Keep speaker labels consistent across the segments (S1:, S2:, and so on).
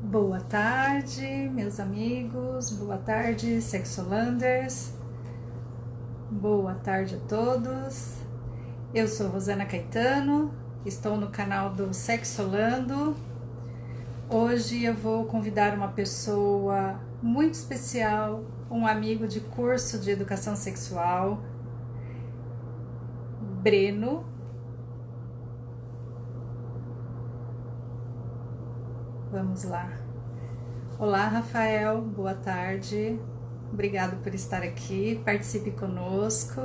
S1: Boa tarde, meus amigos, boa tarde, Sexolanders, boa tarde a todos. Eu sou Rosana Caetano, estou no canal do Sexolando. Hoje eu vou convidar uma pessoa muito especial, um amigo de curso de educação sexual, Breno. Vamos lá. Olá, Rafael, boa tarde. Obrigado por estar aqui, participe conosco.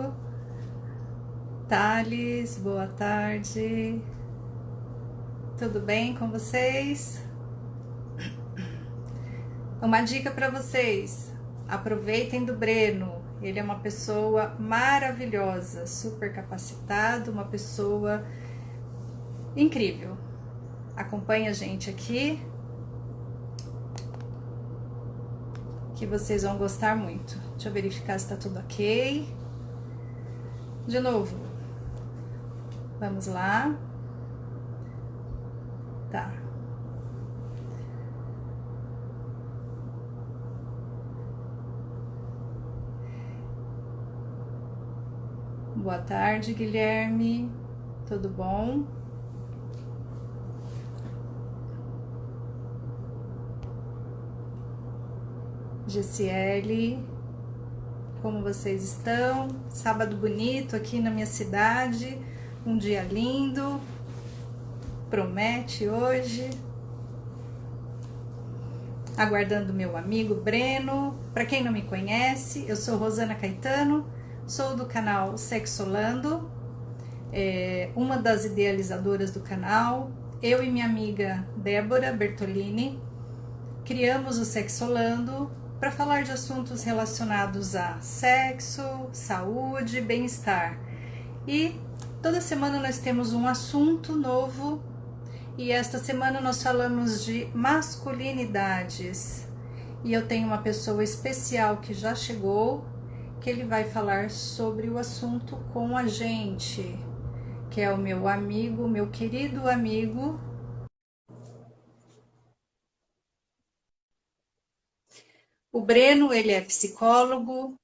S1: Thales, boa tarde. Tudo bem com vocês? Uma dica para vocês: aproveitem do Breno. Ele é uma pessoa maravilhosa, super capacitado, uma pessoa incrível. Acompanhe a gente aqui, que vocês vão gostar muito. Deixa eu verificar se está tudo ok. De novo, vamos lá. Tá. Boa tarde, Guilherme. Tudo bom? Gessiele, como vocês estão? Sábado bonito aqui na minha cidade, um dia lindo, promete hoje. Aguardando meu amigo Breno. Para quem não me conhece, eu sou Rosana Caetano, sou do canal Sexolando, uma das idealizadoras do canal. Eu e minha amiga Débora Bertolini criamos o Sexolando para falar de assuntos relacionados a sexo, saúde, bem-estar. E toda semana nós temos um assunto novo, e esta semana nós falamos de masculinidades. E eu tenho uma pessoa especial que já chegou, que ele vai falar sobre o assunto com a gente, que é o meu amigo, meu querido amigo. O Breno, ele é psicólogo,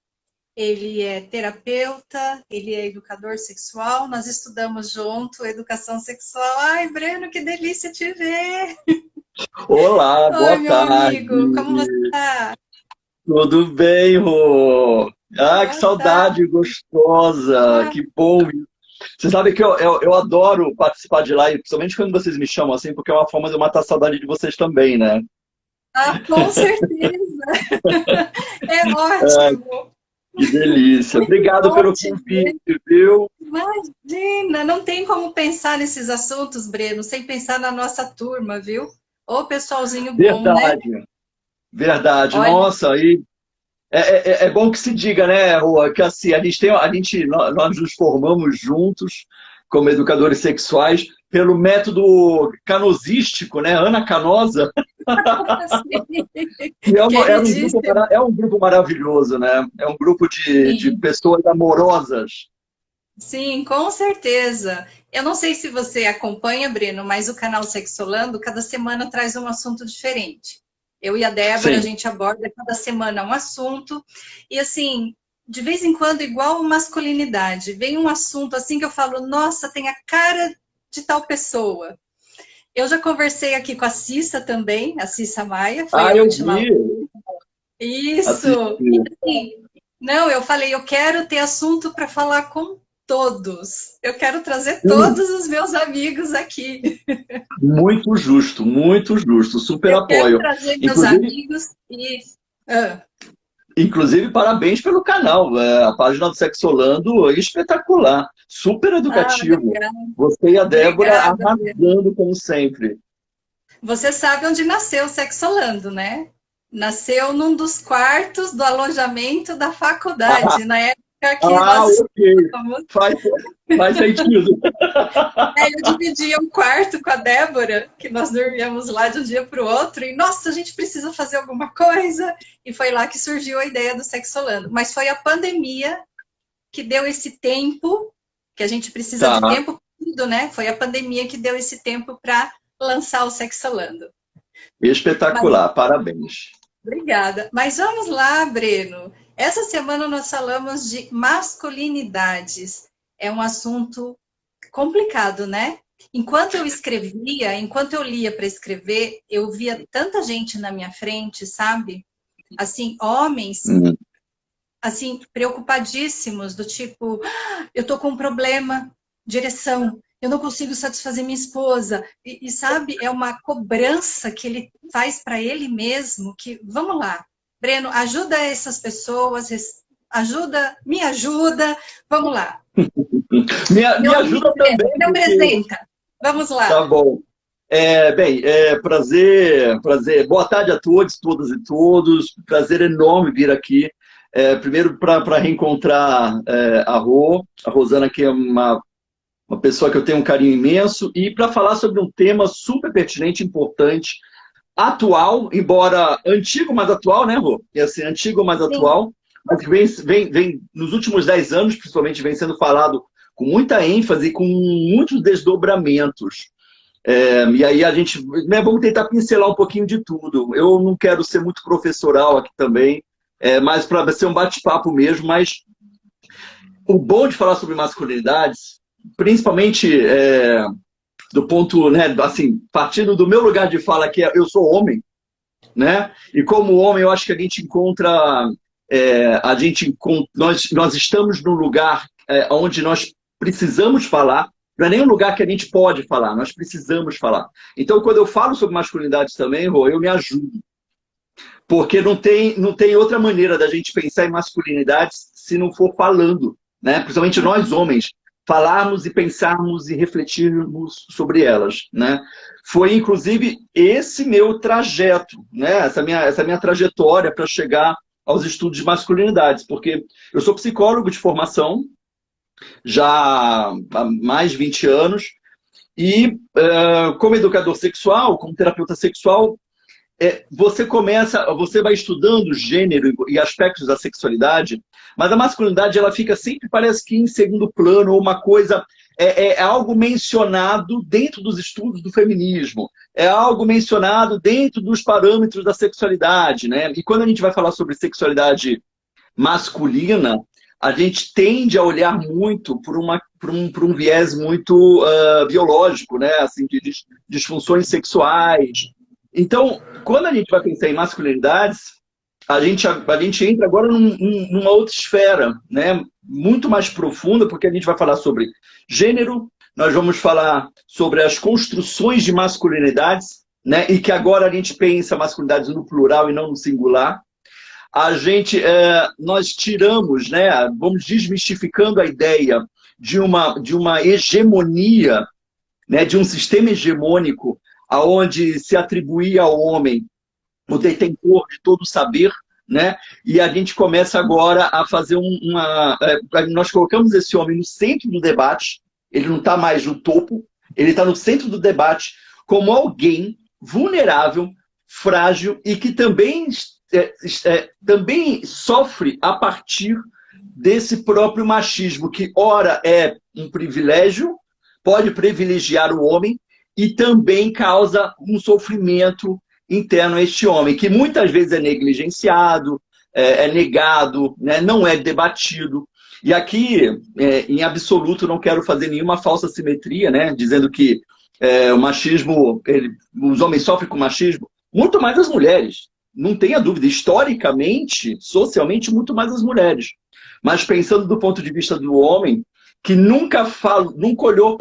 S1: ele é terapeuta, ele é educador sexual, nós estudamos junto educação sexual. Ai, Breno, que delícia te ver!
S2: Olá,
S1: Oi,
S2: boa
S1: meu amigo, como você
S2: tarde.
S1: está?
S2: Tudo bem, Rô? Ah, que
S1: Boa
S2: saudade
S1: tarde.
S2: gostosa,
S1: Ah,
S2: que bom. Você sabe que eu adoro participar de live, principalmente quando vocês me chamam assim, porque é uma forma de eu matar a saudade de vocês também, né?
S1: com certeza. É
S2: Ah,
S1: ótimo.
S2: que delícia.
S1: Muito
S2: Obrigado
S1: bom
S2: pelo
S1: te
S2: convite,
S1: ver.
S2: viu?
S1: Imagina, não tem como pensar nesses assuntos, Breno, sem pensar na nossa turma, viu? Ô, pessoalzinho bom, né?
S2: Verdade, verdade.
S1: Olha,
S2: Nossa, e é bom que se diga, né, Rua, que assim, nós nos formamos juntos como educadores sexuais pelo método canosístico, né, Ana Canosa,
S1: assim,
S2: que
S1: queridíssimo.
S2: é um grupo maravilhoso, né? É um grupo de
S1: Sim,
S2: pessoas amorosas.
S1: sim, com certeza. Eu não sei se você acompanha, Breno, mas o canal Sexolando, cada semana traz um assunto diferente. Eu e a Débora, a
S2: Sim.
S1: gente aborda cada semana um assunto. E assim, de vez em quando, igual masculinidade, vem um assunto assim que eu falo, nossa, tem a cara de tal pessoa. Eu já conversei aqui com a Cissa também, a Cissa Maia, foi
S2: Ah,
S1: a
S2: eu
S1: última.
S2: vi,
S1: Isso! E
S2: assisti.
S1: assim, não, eu falei, eu quero ter assunto para falar com todos. Eu quero trazer
S2: Sim,
S1: todos os meus amigos aqui.
S2: muito justo, super
S1: Eu quero
S2: apoio.
S1: trazer meus
S2: Inclusive,
S1: amigos e. Ah,
S2: Inclusive, parabéns pelo canal. A página do Sexolando é espetacular, super educativo.
S1: obrigada.
S2: Você e a Débora
S1: Obrigada.
S2: arrasando como sempre.
S1: Você sabe onde nasceu o Sexolando, né? Nasceu num dos quartos do alojamento da faculdade, na época que
S2: Ah,
S1: nós
S2: ok.
S1: estávamos.
S2: Faz, faz sentido.
S1: Eu dividia um quarto com a Débora, que nós dormíamos lá de um dia para o outro, e nossa, a gente precisa fazer alguma coisa. E foi lá que surgiu a ideia do Sexolando. Mas foi a pandemia que deu esse tempo, que a gente precisa de
S2: Tá.
S1: tempo para tudo, né? Foi a pandemia que deu esse tempo para lançar o Sexolando. Mas,
S2: Espetacular, parabéns.
S1: obrigada. Mas vamos lá, Breno. Essa semana nós falamos de masculinidades. É um assunto complicado, né? Enquanto eu escrevia, enquanto eu lia para escrever, eu via tanta gente na minha frente, sabe? Assim, homens,
S2: Uhum.
S1: assim, preocupadíssimos, do tipo, "Ah, eu tô com um problema de ereção, eu não consigo satisfazer minha esposa". Sabe, é uma cobrança que ele faz para ele mesmo, que, vamos lá, Breno, ajuda essas pessoas, ajuda, me ajuda, vamos lá.
S2: Me
S1: Meu amigo
S2: ajuda
S1: Breno,
S2: também,
S1: me
S2: porque
S1: apresenta. Vamos
S2: tá
S1: lá.
S2: bom. Bem, prazer, prazer. Boa tarde a todos, todas e todos. Prazer enorme vir aqui. Primeiro, para reencontrar a Rosana, que é uma pessoa que eu tenho um carinho imenso, e para falar sobre um tema super pertinente, importante, atual, embora antigo, mas atual, né, Rô? E assim, antigo, mas
S1: Sim.
S2: atual, mas que vem nos últimos 10 anos, principalmente, vem sendo falado com muita ênfase e com muitos desdobramentos. E aí a gente, né, vamos tentar pincelar um pouquinho de tudo. Eu não quero ser muito professoral aqui também, mas para ser um bate-papo mesmo, mas o bom de falar sobre masculinidades, principalmente do ponto, né, assim, partindo do meu lugar de fala, que é eu sou homem, né? E como homem, eu acho que a gente encontra, nós estamos num lugar onde nós precisamos falar. Não é nem um lugar que a gente pode falar, nós precisamos falar. Então, quando eu falo sobre masculinidade também, Rô, eu me ajudo. Porque não tem outra maneira da gente pensar em masculinidade se não for falando, né? Principalmente nós
S1: Uhum.
S2: homens, falarmos e pensarmos e refletirmos sobre elas, né? Foi inclusive esse meu trajeto, né? Essa minha trajetória para chegar aos estudos de masculinidades, porque eu sou psicólogo de formação já há mais de 20 anos e como educador sexual, como terapeuta sexual, você vai estudando gênero e aspectos da sexualidade, mas a masculinidade ela fica sempre, parece que em segundo plano, ou uma coisa, é algo mencionado dentro dos estudos do feminismo, é algo mencionado dentro dos parâmetros da sexualidade, né? E quando a gente vai falar sobre sexualidade masculina, a gente tende a olhar muito por um viés muito biológico, né? Assim, de disfunções sexuais. Então, quando a gente vai pensar em masculinidades, a gente entra agora numa outra esfera, né? Muito mais profunda, porque a gente vai falar sobre gênero, nós vamos falar sobre as construções de masculinidades, né? E que agora a gente pensa masculinidades no plural e não no singular. Nós tiramos, né? Vamos desmistificando a ideia de uma hegemonia, né? De um sistema hegemônico aonde se atribuía ao homem o detentor de todo o saber, né? E a gente começa agora a fazer nós colocamos esse homem no centro do debate, ele não está mais no topo, ele está no centro do debate como alguém vulnerável, frágil e que também sofre a partir desse próprio machismo, que ora é um privilégio, pode privilegiar o homem, e também causa um sofrimento interno a este homem, que muitas vezes é negligenciado, é negado, né, não é debatido. E aqui, em absoluto, não quero fazer nenhuma falsa simetria, né, dizendo que o machismo, os homens sofrem com machismo, muito mais as mulheres. Não tenha dúvida, historicamente, socialmente, muito mais as mulheres. Mas pensando do ponto de vista do homem, que nunca olhou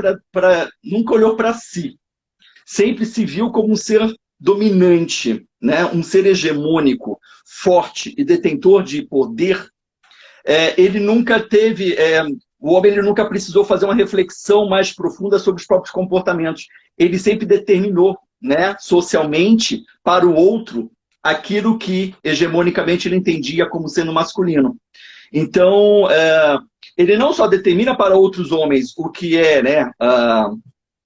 S2: para si, sempre se viu como um ser dominante, né? Um ser hegemônico, forte e detentor de poder. Ele nunca teve, o homem ele nunca precisou fazer uma reflexão mais profunda sobre os próprios comportamentos. Ele sempre determinou, né, socialmente, para o outro, aquilo que hegemonicamente ele entendia como sendo masculino. Então, ele não só determina para outros homens o que é, né,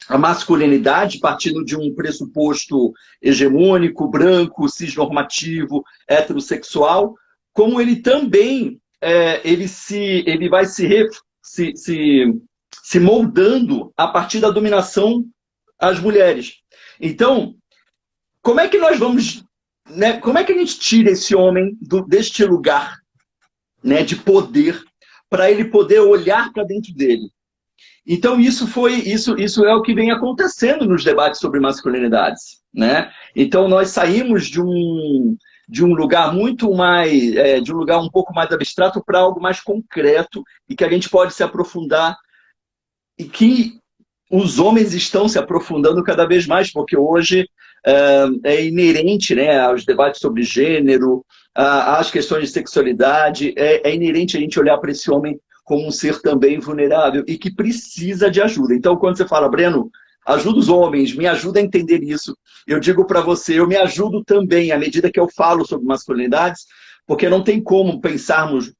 S2: a masculinidade, partindo de um pressuposto hegemônico, branco, cisnormativo, heterossexual, como ele também ele vai se moldando a partir da dominação às mulheres. Então, como é que nós vamos, né, como é que a gente tira esse homem deste lugar, né, de poder, para ele poder olhar para dentro dele? Então isso é o que vem acontecendo nos debates sobre masculinidades, né? Então nós saímos de um lugar muito mais, de um lugar um pouco mais abstrato para algo mais concreto e que a gente pode se aprofundar e que os homens estão se aprofundando cada vez mais, porque hoje é inerente, né, aos debates sobre gênero, às questões de sexualidade, é inerente a gente olhar para esse homem como um ser também vulnerável e que precisa de ajuda. Então, quando você fala, Breno, ajuda os homens, me ajuda a entender isso, eu digo para você, eu me ajudo também à medida que eu falo sobre masculinidades, porque não tem como pensarmos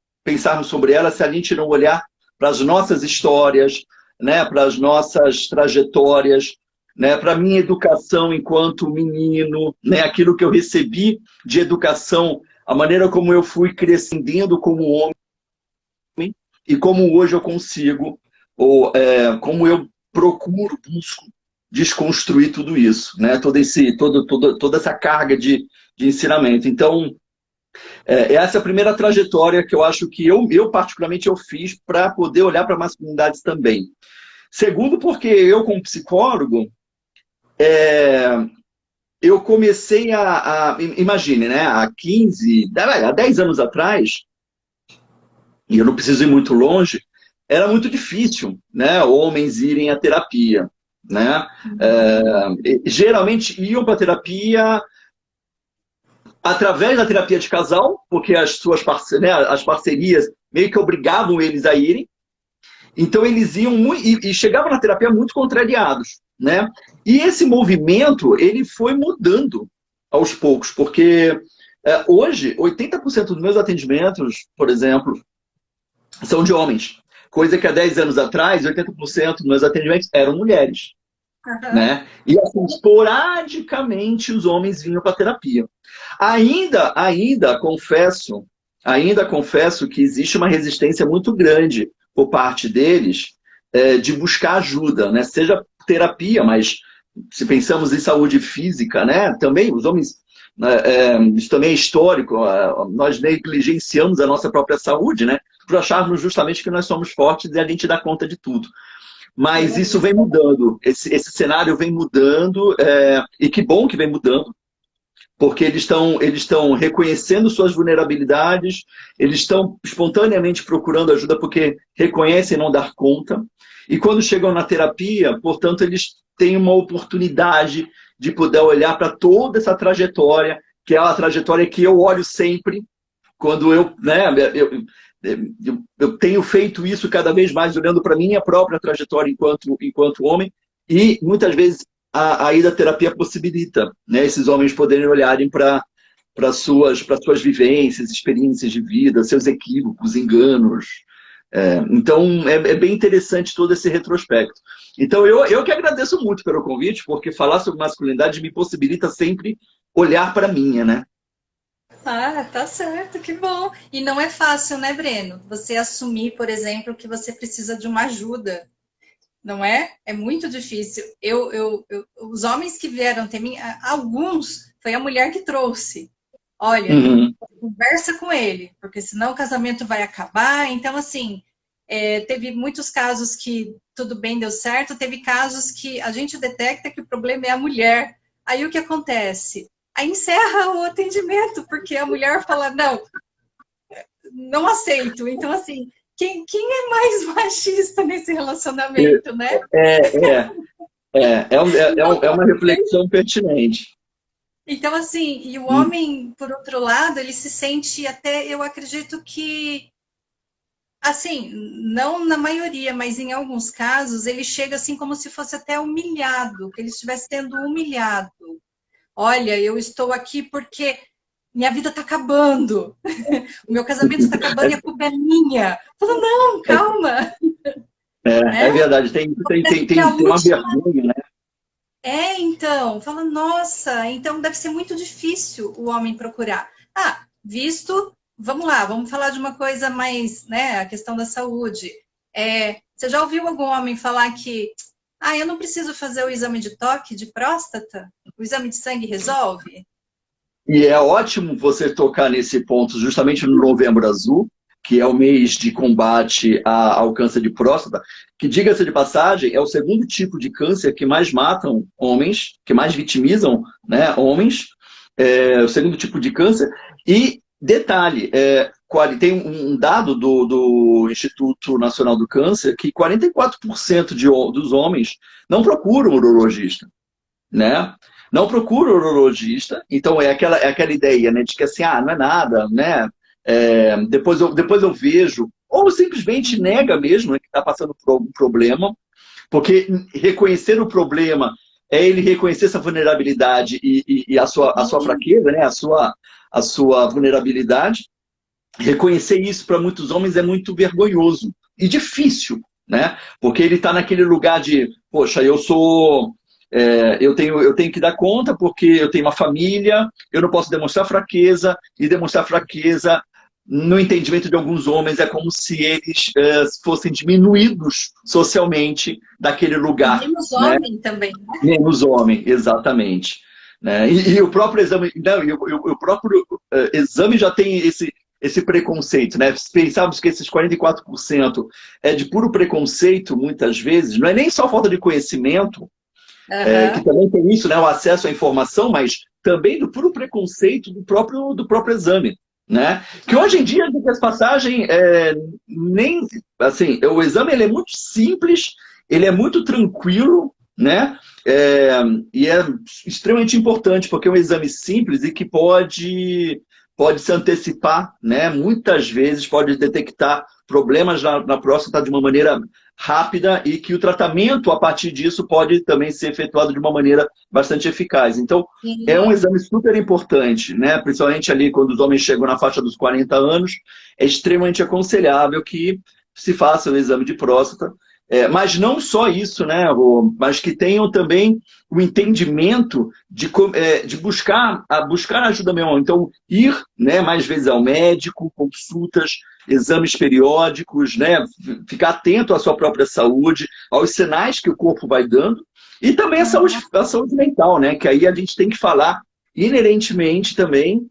S2: sobre ela se a gente não olhar para as nossas histórias, né, para as nossas trajetórias, né, para a minha educação enquanto menino, né, aquilo que eu recebi de educação, a maneira como eu fui crescendo como homem e como hoje eu consigo, ou como eu busco desconstruir tudo isso, né, toda essa carga de ensinamento. Então, essa é a primeira trajetória que eu acho que eu particularmente, eu fiz para poder olhar para masculinidades também. Segundo, porque eu, como psicólogo, eu comecei imagine, né, há 10 anos atrás, e eu não preciso ir muito longe, era muito difícil, né, homens irem à terapia, né? Geralmente iam para a terapia através da terapia de casal, porque as parcerias meio que obrigavam eles a irem. Então eles iam e chegavam na terapia muito contrariados, né? E esse movimento ele foi mudando aos poucos, porque hoje 80% dos meus atendimentos, por exemplo, são de homens, coisa que há 10 anos atrás 80% dos meus atendimentos eram mulheres, né? E assim, esporadicamente os homens vinham para terapia. Ainda confesso que existe uma resistência muito grande por parte deles de buscar ajuda, né? Seja terapia, mas se pensamos em saúde física, né? Também os homens, isso também é histórico, nós negligenciamos a nossa própria saúde, né? Por acharmos justamente que nós somos fortes e a gente dá conta de tudo. Mas isso vem mudando, esse cenário vem mudando, e que bom que vem mudando, porque eles estão reconhecendo suas vulnerabilidades, eles estão espontaneamente procurando ajuda porque reconhecem não dar conta, e quando chegam na terapia, portanto, eles têm uma oportunidade de poder olhar para toda essa trajetória, que é a trajetória que eu olho sempre, quando eu tenho feito isso cada vez mais, olhando para a minha própria trajetória enquanto homem, e muitas vezes a ida à terapia possibilita, né, esses homens poderem olharem para suas vivências, experiências de vida, seus equívocos, enganos. Então, é bem interessante todo esse retrospecto. Então, eu que agradeço muito pelo convite, porque falar sobre masculinidade me possibilita sempre olhar para a minha, né?
S1: Ah, tá certo, que bom. E não é fácil, né, Breno? Você assumir, por exemplo, que você precisa de uma ajuda, não é? É muito difícil. Os homens que vieram ter mim, alguns foi a mulher que trouxe. Olha, conversa com ele, porque senão o casamento vai acabar. Então, assim, teve muitos casos que tudo bem, deu certo. Teve casos que a gente detecta que o problema é a mulher. Aí o que acontece? Aí encerra o atendimento, porque a mulher fala, não aceito. Então, assim, quem é mais machista nesse relacionamento, né?
S2: É uma reflexão pertinente.
S1: Então, assim, e o homem, por outro lado, ele se sente até, eu acredito que, assim, não na maioria, mas em alguns casos, ele chega assim como se fosse até humilhado, que ele estivesse sendo humilhado. Olha, eu estou aqui porque minha vida está acabando, o meu casamento está acabando e a culpa é minha. Falou, não, calma.
S2: É verdade, tem uma vergonha, né?
S1: Então, fala, nossa, então deve ser muito difícil o homem procurar. Visto, vamos lá, vamos falar de uma coisa mais, né, a questão da saúde. Você já ouviu algum homem falar que, eu não preciso fazer o exame de toque de próstata? O exame de sangue resolve?
S2: E é ótimo você tocar nesse ponto justamente no Novembro Azul, que é o mês de combate ao câncer de próstata, que, diga-se de passagem, é o segundo tipo de câncer que mais matam homens, que mais vitimizam, né, homens, o segundo tipo de câncer. E, detalhe, tem um dado do Instituto Nacional do Câncer que 44% dos homens não procuram urologista, né? Não procura urologista, então é aquela ideia, né, de que assim, não é nada, né? Depois eu vejo, ou simplesmente nega mesmo, né, que está passando por algum problema, porque reconhecer o problema é ele reconhecer essa vulnerabilidade e a sua fraqueza, né, a sua vulnerabilidade. Reconhecer isso para muitos homens é muito vergonhoso e difícil, né? Porque ele está naquele lugar de, poxa, eu tenho que dar conta porque eu tenho uma família, eu não posso demonstrar fraqueza, e demonstrar fraqueza, no entendimento de alguns homens, é como se eles fossem diminuídos socialmente daquele lugar.
S1: Menos
S2: né?
S1: homem também, né?
S2: Menos homem, exatamente. Né? E o próprio exame, não, o próprio exame já tem esse preconceito, né? Pensamos que esses 44% é de puro preconceito, muitas vezes, não é nem só falta de conhecimento, que também tem isso, né, o acesso à informação, mas também do puro preconceito do próprio exame. Né? Que hoje em dia, de passagem, nem, assim, o exame ele é muito simples, ele é muito tranquilo, né? E é extremamente importante, porque é um exame simples e que pode se antecipar, né? Muitas vezes pode detectar problemas na próstata de uma maneira rápida e que o tratamento, a partir disso, pode também ser efetuado de uma maneira bastante eficaz. Então, é um exame super importante, né? Principalmente ali quando os homens chegam na faixa dos 40 anos, é extremamente aconselhável que se faça o exame de próstata. Mas não só isso, né, Rô? Mas que tenham também o entendimento de buscar ajuda mesmo. Então, ir, né, mais vezes ao médico, consultas, exames periódicos, né, ficar atento à sua própria saúde, aos sinais que o corpo vai dando, e também a saúde mental, né, que aí a gente tem que falar inerentemente também.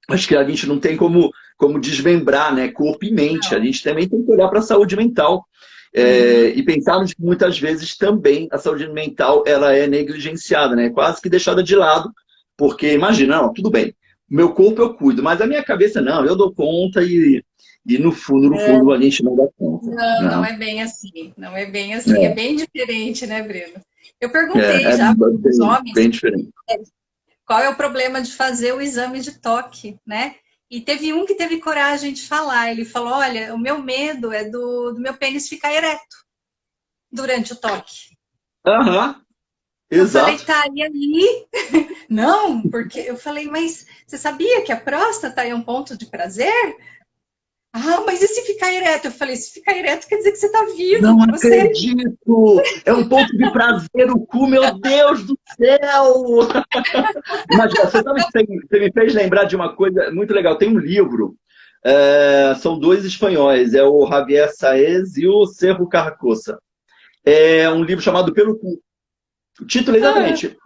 S2: Acho que a gente não tem como desmembrar, né, corpo e mente. A gente também tem que olhar para a saúde mental. E pensarmos que muitas vezes também a saúde mental ela é negligenciada, né? Quase que deixada de lado, porque imagina, não, tudo bem, meu corpo eu cuido, mas a minha cabeça não, eu dou conta e no fundo a gente não dá conta.
S1: Não é bem assim, não é bem assim, é bem diferente, né, Breno? Eu perguntei já para os homens
S2: bem diferente.
S1: Qual é o problema de fazer o exame de toque, né? E teve um que teve coragem de falar. Ele falou, olha, o meu medo é do meu pênis ficar ereto durante o toque.
S2: Exato.
S1: Eu falei, tá, e aí? Não, porque eu falei, mas você sabia que a próstata é um ponto de prazer? Mas e se ficar ereto? Eu falei, se ficar ereto quer dizer que você tá vivo.
S2: Não acredito! É um ponto de prazer, o cu, meu Deus do céu! Imagina, você me fez lembrar de uma coisa muito legal. Tem um livro, são dois espanhóis, é o Javier Saez e o Sergio Carcosa. É um livro chamado Pelo Cu. O título é exatamente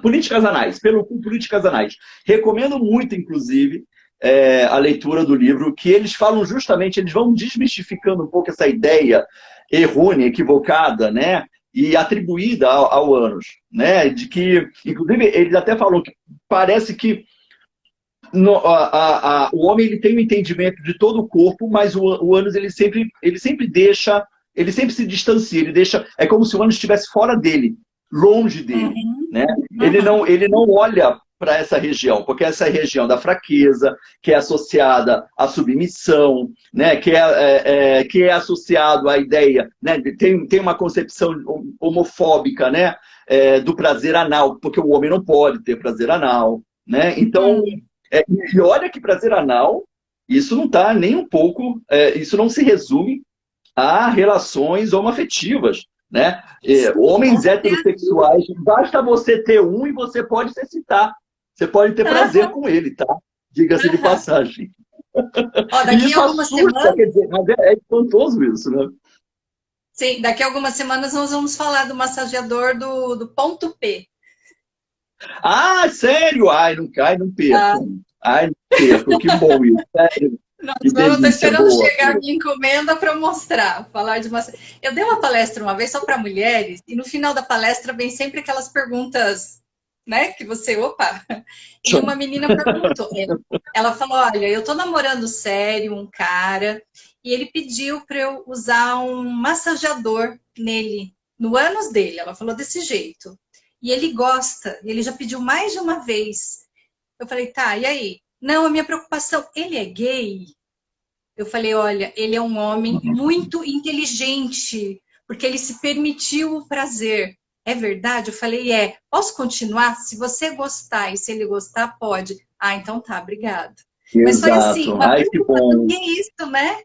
S2: Políticas Anais. Pelo Cu, Políticas Anais. Recomendo muito, inclusive, a leitura do livro, que eles falam justamente, eles vão desmistificando um pouco essa ideia errônea, equivocada, né? E atribuída ao ânus, né? De que, inclusive, eles até falam que parece que o homem ele tem um entendimento de todo o corpo, mas o ânus ele sempre deixa, ele sempre se distancia, ele deixa, é como se o ânus estivesse fora dele, longe dele, né? Ele não olha para essa região, porque essa é a região da fraqueza, que é associada à submissão, né? Que é associado à ideia, né? Tem uma concepção homofóbica, né? Do prazer anal, porque o homem não pode ter prazer anal, né? Então, e olha que prazer anal, isso não está nem um pouco, isso não se resume a relações homoafetivas, né? Homens heterossexuais, basta você ter um e você pode se excitar. Você pode ter prazer com ele, tá? Diga-se de passagem.
S1: Daqui a algumas semanas...
S2: quer dizer, mas é espantoso isso, né?
S1: Sim, daqui a algumas semanas nós vamos falar do massageador do ponto P.
S2: Ah, sério? Ai, não cai, não
S1: Ah,
S2: percam. Ai, não percam, que bom isso. Sério. Que
S1: nós vamos, tô
S2: delícia,
S1: esperando
S2: boa.
S1: chegar a minha encomenda para mostrar, falar de uma. Eu dei uma palestra uma vez só para mulheres, e no final da palestra vem sempre aquelas perguntas, né? Que você, opa! E uma menina perguntou, ela falou: Olha, eu tô namorando sério um cara, e ele pediu para eu usar um massageador nele, no ânus dele. Ela falou desse jeito. E ele gosta, ele já pediu mais de uma vez. Eu falei, tá, e aí? Não, a minha preocupação, ele é gay? Eu falei, olha, ele é um homem muito inteligente, porque ele se permitiu o prazer. É verdade? Eu falei, é. Posso continuar? Se você gostar e se ele gostar, pode. Ah, então tá, obrigado. Mas foi assim,
S2: Exato.
S1: uma
S2: Ai, que
S1: preocupação,
S2: bom.
S1: e é isso, né?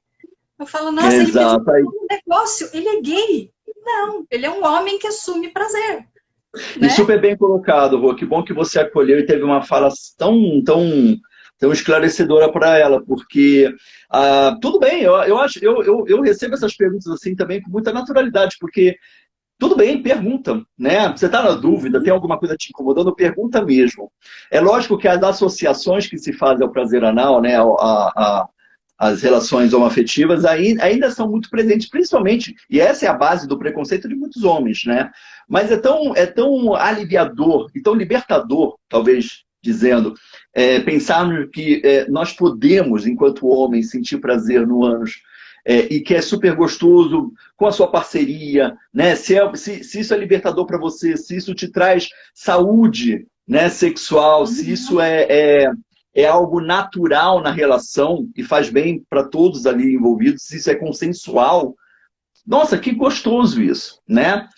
S1: Eu falo, nossa, ele pediu
S2: Exato. Ai,
S1: um negócio, ele é gay. Não, ele é um homem que assume prazer,
S2: e
S1: né?
S2: super bem colocado, Rô. Que bom que você acolheu e teve uma fala tão esclarecedora para ela, porque tudo bem, eu acho, eu recebo essas perguntas assim também com muita naturalidade, porque tudo bem, pergunta, né? Você está na dúvida, tem alguma coisa te incomodando? Pergunta mesmo. É lógico que as associações que se fazem ao prazer anal, né, as relações homoafetivas ainda são muito presentes, principalmente, e essa é a base do preconceito de muitos homens, né? Mas é tão aliviador e tão libertador, talvez dizendo, pensarmos que nós podemos, enquanto homens, sentir prazer no ânus, e que é super gostoso com a sua parceria, né? Se isso é libertador para você, se isso te traz saúde, né, sexual, se isso é algo natural na relação e faz bem para todos ali envolvidos, se isso é consensual, nossa, que gostoso isso, né?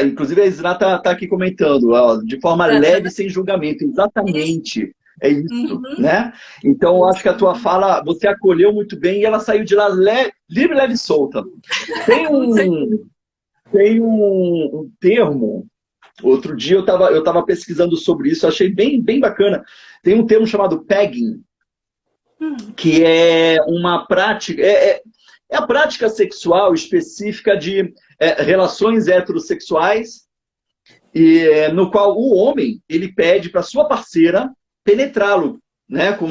S2: Inclusive a Isra tá aqui comentando, ó, de forma leve, sem julgamento,
S1: Isso,
S2: exatamente. É isso,
S1: uhum,
S2: né? Então, eu acho que a tua fala, você acolheu muito bem e ela saiu de lá livre, leve e solta. Tem
S1: com certeza.
S2: um, tem um termo, outro dia eu tava pesquisando sobre isso, achei bem bacana. Tem um termo chamado pegging, que é uma prática, é a prática sexual específica de relações heterossexuais, no qual o homem ele pede para sua parceira penetrá-lo, né, com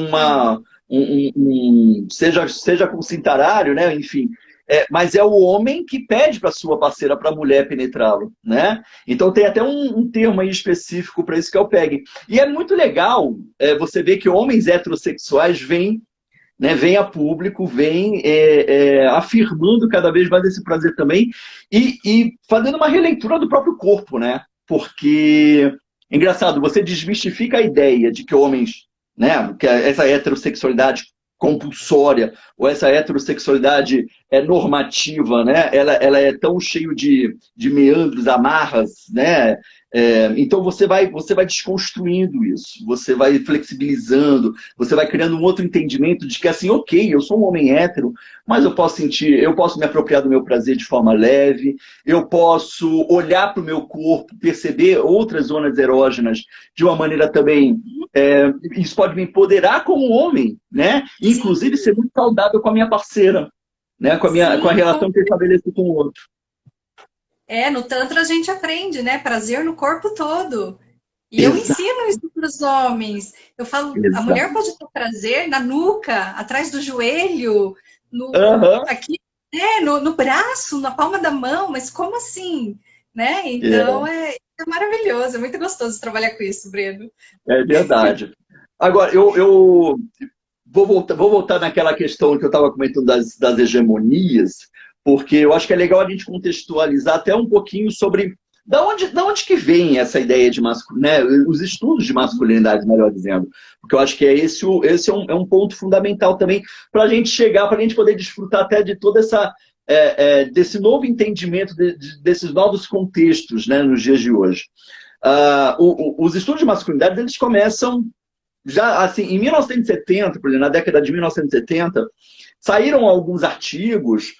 S2: seja com cintarário, né, enfim. Mas é o homem que pede para sua parceira, para a mulher penetrá-lo, né? Então tem até um termo aí específico para isso que é o pegging. E é muito legal você ver que homens heterossexuais vêm, né, vem a público, vem afirmando cada vez mais esse prazer também e fazendo uma releitura do próprio corpo, né? Porque, engraçado, você desmistifica a ideia de que homens, né, que essa heterossexualidade compulsória ou essa heterossexualidade normativa, né, ela é tão cheio de meandros, amarras, né? Então você vai desconstruindo isso, você vai flexibilizando, você vai criando um outro entendimento de que assim, ok, eu sou um homem hétero, mas eu posso me apropriar do meu prazer de forma leve, eu posso olhar para o meu corpo, perceber outras zonas erógenas de uma maneira também. Isso pode me empoderar como homem, né? Inclusive
S1: Sim,
S2: ser muito saudável com a minha parceira, né? Com a
S1: sim.
S2: relação que eu estabeleço com o outro.
S1: No Tantra a gente aprende, né? Prazer no corpo todo. E eu
S2: Exato,
S1: ensino isso para os homens. Eu falo, a mulher
S2: exato.
S1: pode ter prazer na nuca, atrás do joelho,
S2: Aham,
S1: aqui, no braço, na palma da mão, mas como assim? Né?
S2: é,
S1: Então é maravilhoso, é muito gostoso trabalhar com isso, Breno.
S2: é verdade. Agora, eu vou voltar naquela questão que eu estava comentando das hegemonias, porque eu acho que é legal a gente contextualizar até um pouquinho sobre da onde que vem essa ideia de masculinidade, né? Os estudos de masculinidade, melhor dizendo. Porque eu acho que esse é um ponto fundamental também para a gente chegar, para a gente poder desfrutar até de toda desse novo entendimento, desses novos contextos, né, nos dias de hoje. Os estudos de masculinidade, eles começam já assim, em 1970, por exemplo, na década de 1970, saíram alguns artigos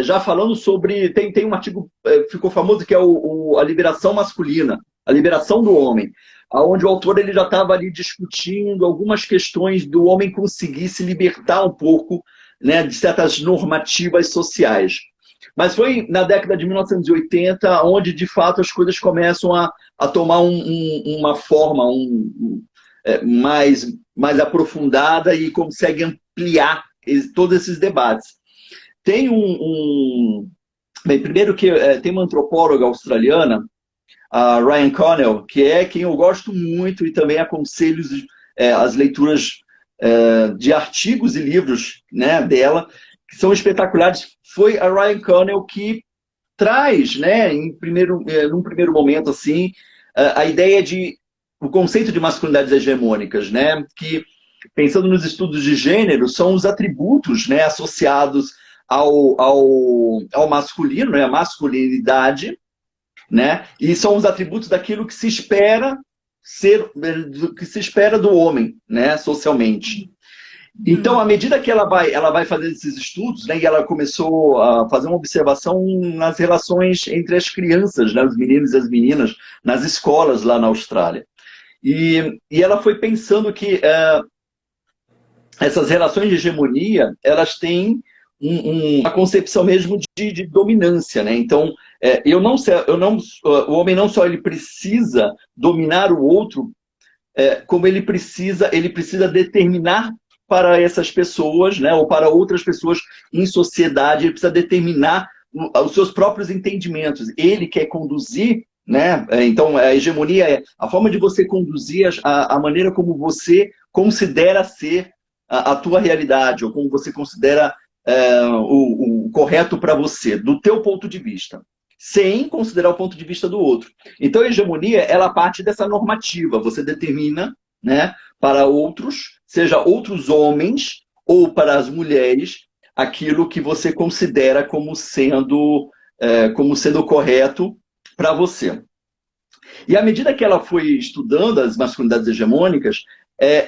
S2: já falando sobre. Tem um artigo ficou famoso que é a liberação masculina, a liberação do homem, onde o autor ele já estava ali discutindo algumas questões do homem conseguir se libertar um pouco, né, de certas normativas sociais. Mas foi na década de 1980 onde, de fato, as coisas começam a tomar uma forma mais aprofundada e consegue ampliar todos esses debates. Tem Bem, primeiro que tem uma antropóloga australiana, a Ryan Connell, que é quem eu gosto muito e também aconselho as leituras de artigos e livros, né, dela, que são espetaculares. Foi a Ryan Connell que traz, né, num primeiro momento, assim, a ideia o conceito de masculinidades hegemônicas, né, que, pensando nos estudos de gênero, são os atributos, né, associados ao masculino, né, a masculinidade, né, e são os atributos daquilo que se espera do homem, né, socialmente. Então, à medida que ela vai fazer esses estudos, né, e ela começou a fazer uma observação nas relações entre as crianças, né, os meninos e as meninas, nas escolas lá na Austrália. E ela foi pensando que essas relações de hegemonia, elas têm uma concepção mesmo de dominância, né? Então, o homem não só ele precisa dominar o outro, como ele precisa determinar para essas pessoas, né, ou para outras pessoas em sociedade, ele precisa determinar os seus próprios entendimentos. Ele quer conduzir, né? Então, a hegemonia é a forma de você conduzir a maneira como você considera ser a tua realidade, ou como você considera o correto para você, do teu ponto de vista, sem considerar o ponto de vista do outro. Então, a hegemonia, ela parte dessa normativa. Você determina, né, para outros, seja outros homens ou para as mulheres, aquilo que você considera como sendo correto para você. E à medida que ela foi estudando as masculinidades hegemônicas,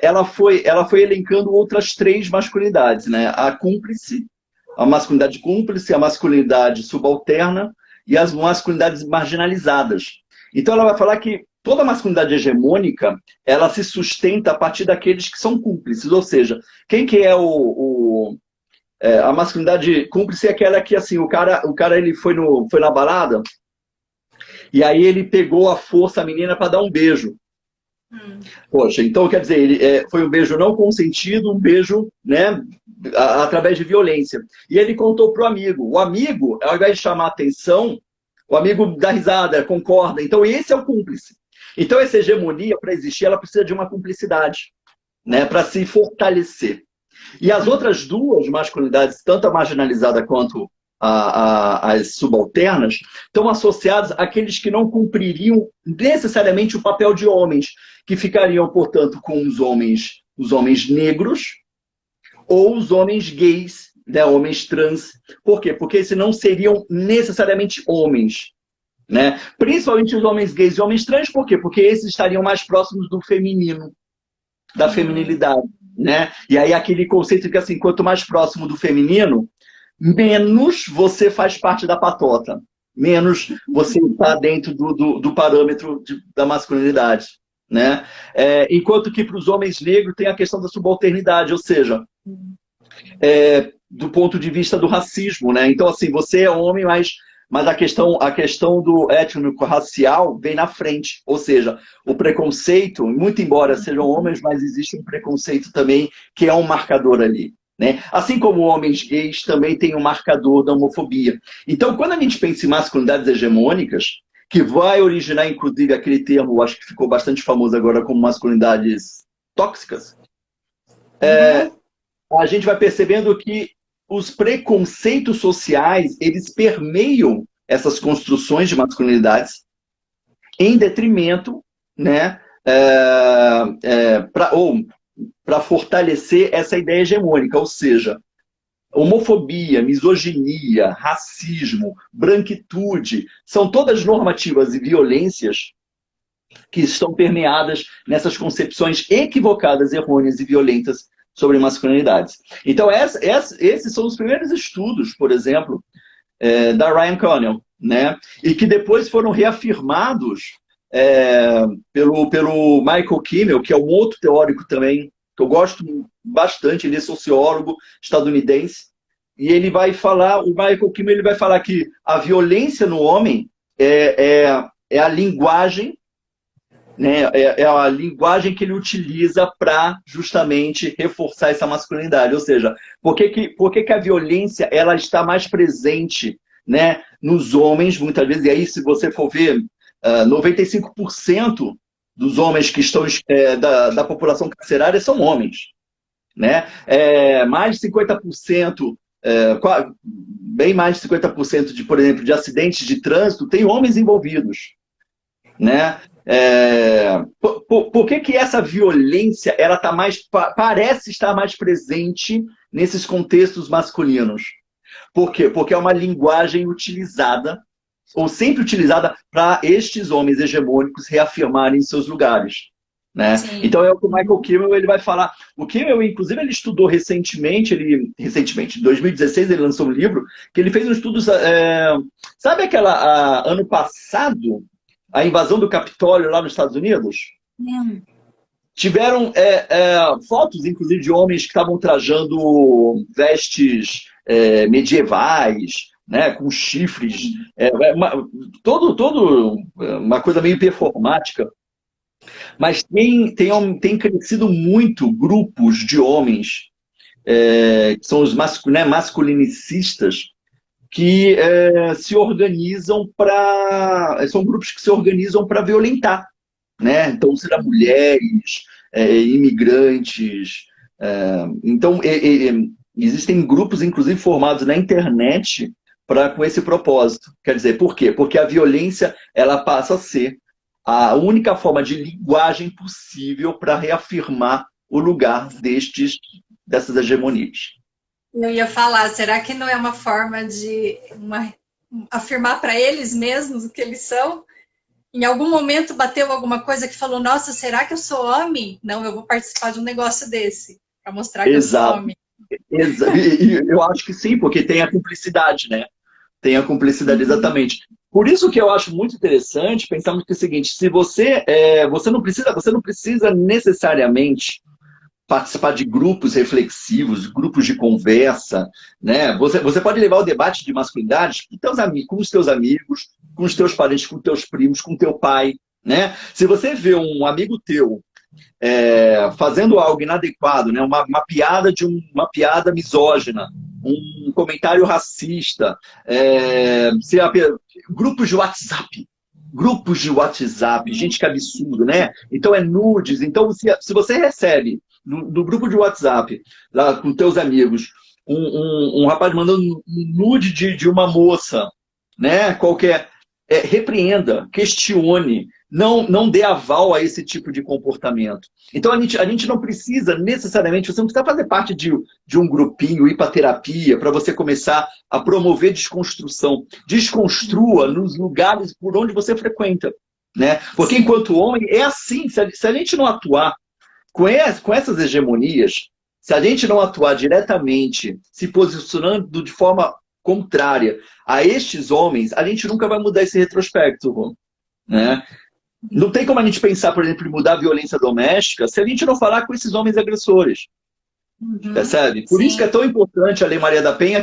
S2: ela foi elencando outras 3 masculinidades, né? A cúmplice, a masculinidade cúmplice, a masculinidade subalterna e as masculinidades marginalizadas. Então ela vai falar que toda masculinidade hegemônica, ela se sustenta a partir daqueles que são cúmplices, ou seja, quem que é a masculinidade cúmplice é aquela que, assim, o cara ele foi na balada e aí ele pegou à força a menina para dar um beijo. Poxa, então quer dizer, foi um beijo não consentido, um beijo, né, através de violência. E ele contou pro amigo. O amigo, ao invés de chamar a atenção, o amigo dá risada, concorda. Então esse é o cúmplice. Então essa hegemonia, para existir, ela precisa de uma cumplicidade, né, para se fortalecer. E as outras 2 masculinidades, tanto a marginalizada quanto as subalternas, estão associadas àqueles que não cumpririam necessariamente o papel de homens, que ficariam, portanto, com os homens negros ou os homens gays, né, homens trans. Por quê? Porque esses não seriam necessariamente homens, né? Principalmente os homens gays e homens trans, por quê? Porque esses estariam mais próximos do feminino, da feminilidade, né? E aí aquele conceito de que, assim, quanto mais próximo do feminino, menos você faz parte da patota, menos você está dentro do parâmetro da masculinidade, né? Enquanto que para os homens negros tem a questão da subalternidade, ou seja, do ponto de vista do racismo, né? Então, assim, você é homem, mas a questão do étnico-racial vem na frente. Ou seja, o preconceito, muito embora sejam homens, mas existe um preconceito também que é um marcador ali, né? Assim como homens gays também tem um marcador da homofobia. Então, quando a gente pensa em masculinidades hegemônicas, que vai originar, inclusive, aquele termo, acho que ficou bastante famoso agora como masculinidades tóxicas, a gente vai percebendo que os preconceitos sociais, eles permeiam essas construções de masculinidades em detrimento, né, para fortalecer essa ideia hegemônica, ou seja, homofobia, misoginia, racismo, branquitude, são todas normativas e violências que estão permeadas nessas concepções equivocadas, errôneas e violentas sobre masculinidades. Então, esses são os primeiros estudos, por exemplo, da Ryan Connell, né? E que depois foram reafirmados pelo Michael Kimmel, que é um outro teórico também, que eu gosto bastante, ele é sociólogo estadunidense, e ele vai falar, o Michael Kimmel ele vai falar que a violência no homem é a linguagem, né? É a linguagem que ele utiliza para justamente reforçar essa masculinidade. Ou seja, por que a violência ela está mais presente, né, nos homens, muitas vezes, e aí se você for ver, 95% dos homens que estão da população carcerária são homens, né? Mais de 50%, bem mais de 50% de, por exemplo, de acidentes de trânsito tem homens envolvidos, né? Por que essa violência ela parece estar mais presente nesses contextos masculinos? Por quê? Porque é uma linguagem utilizada, ou sempre utilizada, para estes homens hegemônicos reafirmarem seus lugares, né? Então é o que o Michael Kimmel ele vai falar. O Kimmel, inclusive, ele estudou recentemente, em 2016, ele lançou um livro, que ele fez um estudo, sabe ano passado, a invasão do Capitólio lá nos Estados Unidos? Tiveram fotos, inclusive, de homens que estavam trajando vestes medievais, né, com chifres, uma coisa meio performática. Mas tem crescido muito grupos de homens, que são os masculinicistas, que se organizam são grupos que se organizam para violentar, né? Então, será mulheres, imigrantes. Então, existem grupos, inclusive, formados na internet com esse propósito. Quer dizer, por quê? Porque a violência ela passa a ser a única forma de linguagem possível para reafirmar o lugar dessas hegemonias.
S1: Eu ia falar, será que não é uma forma de afirmar para eles mesmos o que eles são? Em algum momento bateu alguma coisa que falou, nossa, será que eu sou homem? Não, eu vou participar de um negócio desse, para mostrar que eu sou homem.
S2: E eu acho que sim, porque tem a cumplicidade, né? Tem a cumplicidade, exatamente. Por isso que eu acho muito interessante pensarmos que é o seguinte, se você não precisa necessariamente participar de grupos reflexivos, grupos de conversa, né? Você pode levar o debate de masculinidade com os teus amigos, com os teus parentes, com os teus primos, com o teu pai, né? Se você vê um amigo teu fazendo algo inadequado, né? Uma piada misógina, um comentário racista, grupos de WhatsApp, gente, que absurdo, né? Então é nudes. Então, se você recebe no grupo de WhatsApp, lá com teus amigos, um rapaz mandando um nude de uma moça, né? Qualquer, repreenda, questione, não dê aval a esse tipo de comportamento. Então a gente não precisa necessariamente, você não precisa fazer parte de um grupinho, ir para terapia, para você começar a promover desconstrução. Desconstrua nos lugares por onde você frequenta, né? Porque enquanto homem é assim, se a gente não atuar com essas hegemonias, se a gente não atuar diretamente, se posicionando de forma contrária a estes homens, a gente nunca vai mudar esse retrospecto, né? Não tem como a gente pensar, por exemplo, em mudar a violência doméstica se a gente não falar com esses homens agressores. Percebe? Por isso que é tão importante a Lei Maria da Penha,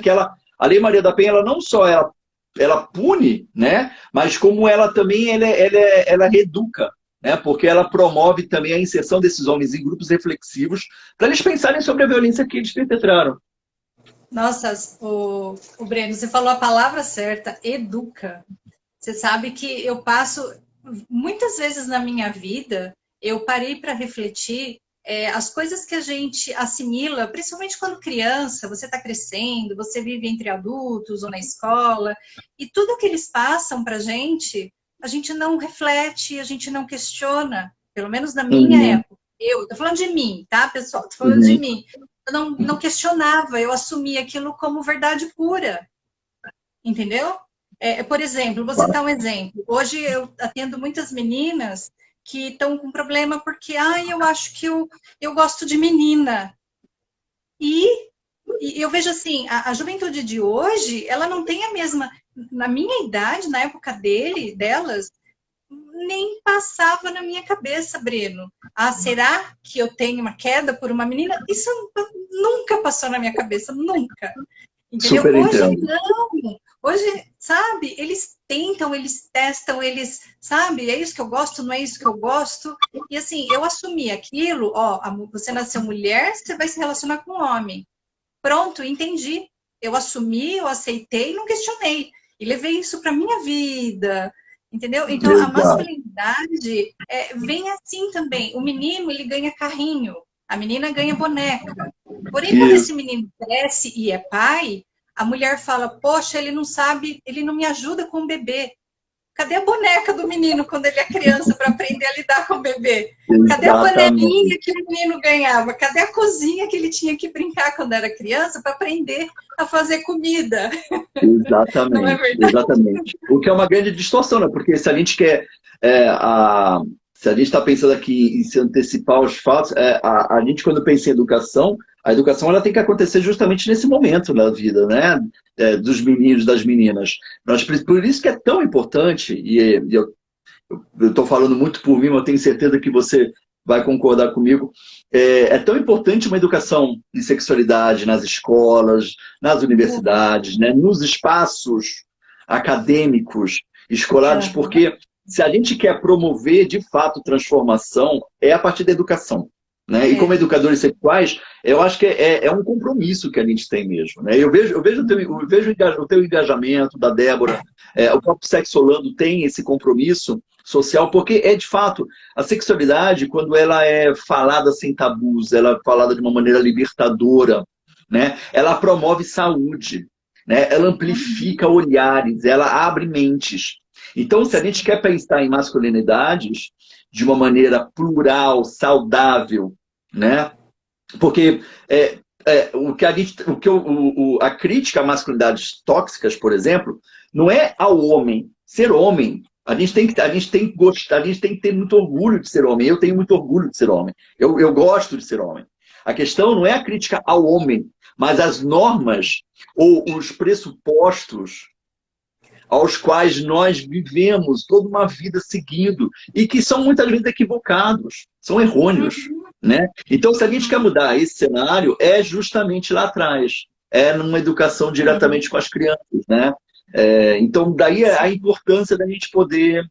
S2: a Lei Maria da Penha, ela não só ela pune, né? Mas como ela também ela reeduca, né? Porque ela promove também a inserção desses homens em grupos reflexivos para eles pensarem sobre a violência que eles perpetraram.
S1: Nossa, o Breno, você falou a palavra certa, educa. Você sabe que eu passo, muitas vezes na minha vida, eu parei para refletir as coisas que a gente assimila, principalmente quando criança, você está crescendo, você vive entre adultos ou na escola, e tudo que eles passam para a gente não reflete, a gente não questiona, pelo menos na minha época. Eu estou falando de mim, tá, pessoal? Estou falando de mim. Eu não questionava, eu assumia aquilo como verdade pura, entendeu? Por exemplo, vou citar um exemplo. Hoje eu atendo muitas meninas que estão com problema porque eu acho que eu gosto de menina. E eu vejo assim, a juventude de hoje, ela não tem a mesma... Na minha idade, na época delas, nem passava na minha cabeça, Breno. Será que eu tenho uma queda por uma menina? Isso nunca passou na minha cabeça, nunca. Entendeu?
S2: Super
S1: Hoje
S2: entendo.
S1: não. Hoje, sabe, eles tentam, eles testam, eles, sabe, é isso que eu gosto, não é isso que eu gosto. E assim, eu assumi aquilo, ó, você nasceu mulher, você vai se relacionar com um homem. Pronto, entendi. Eu assumi, eu aceitei, não questionei. E levei isso para minha vida, entendeu? Então, a
S2: Exato.
S1: masculinidade vem assim também. O menino, ele ganha carrinho, a menina ganha boneca. Porém, quando esse
S2: Isso.
S1: menino cresce e é pai, a mulher fala: poxa, ele não sabe, ele não me ajuda com o bebê. Cadê a boneca do menino quando ele é criança para aprender a lidar com o bebê? Cadê a
S2: Exatamente.
S1: panelinha que o menino ganhava? Cadê a cozinha que ele tinha que brincar quando era criança para aprender a fazer comida? Não é
S2: Exatamente,
S1: verdade?
S2: exatamente. O que é uma grande distorção, né? Porque se a gente quer se a gente está pensando aqui em se antecipar os fatos, a gente quando pensa em educação, a educação ela tem que acontecer justamente nesse momento na vida, né? Dos meninos, das meninas. Por isso que é tão importante, e eu estou falando muito por mim, mas eu tenho certeza que você vai concordar comigo. É tão importante uma educação em sexualidade nas escolas, nas universidades, né, nos espaços acadêmicos, escolares,
S1: Uhum.
S2: porque se a gente quer promover de fato transformação, é a partir da educação. Né? E como
S1: É.
S2: educadores sexuais, eu acho que é um compromisso que a gente tem mesmo. Né? Eu vejo o teu engajamento, da Débora, o próprio Sexolando tem esse compromisso social, porque é de fato a sexualidade, quando ela é falada sem tabus, ela é falada de uma maneira libertadora, né? Ela promove saúde, né? Ela
S1: Uhum.
S2: amplifica olhares, ela abre mentes. Então, se a gente quer pensar em masculinidades de uma maneira plural, saudável, né? Porque o que a gente, o que a crítica a masculinidades tóxicas, por exemplo, não é ao homem. Ser homem, a gente tem que gostar, a gente tem que ter muito orgulho de ser homem. Eu tenho muito orgulho de ser homem. Eu gosto de ser homem. A questão não é a crítica ao homem, mas as normas ou os pressupostos aos quais nós vivemos toda uma vida seguindo e que são muitas vezes equivocados, são errôneos,
S1: Uhum.
S2: né? Então, se a gente quer
S1: Uhum.
S2: mudar esse cenário, é justamente lá atrás, é numa educação diretamente
S1: Sim.
S2: com as crianças, né? Então, daí a
S1: Sim.
S2: importância da gente poder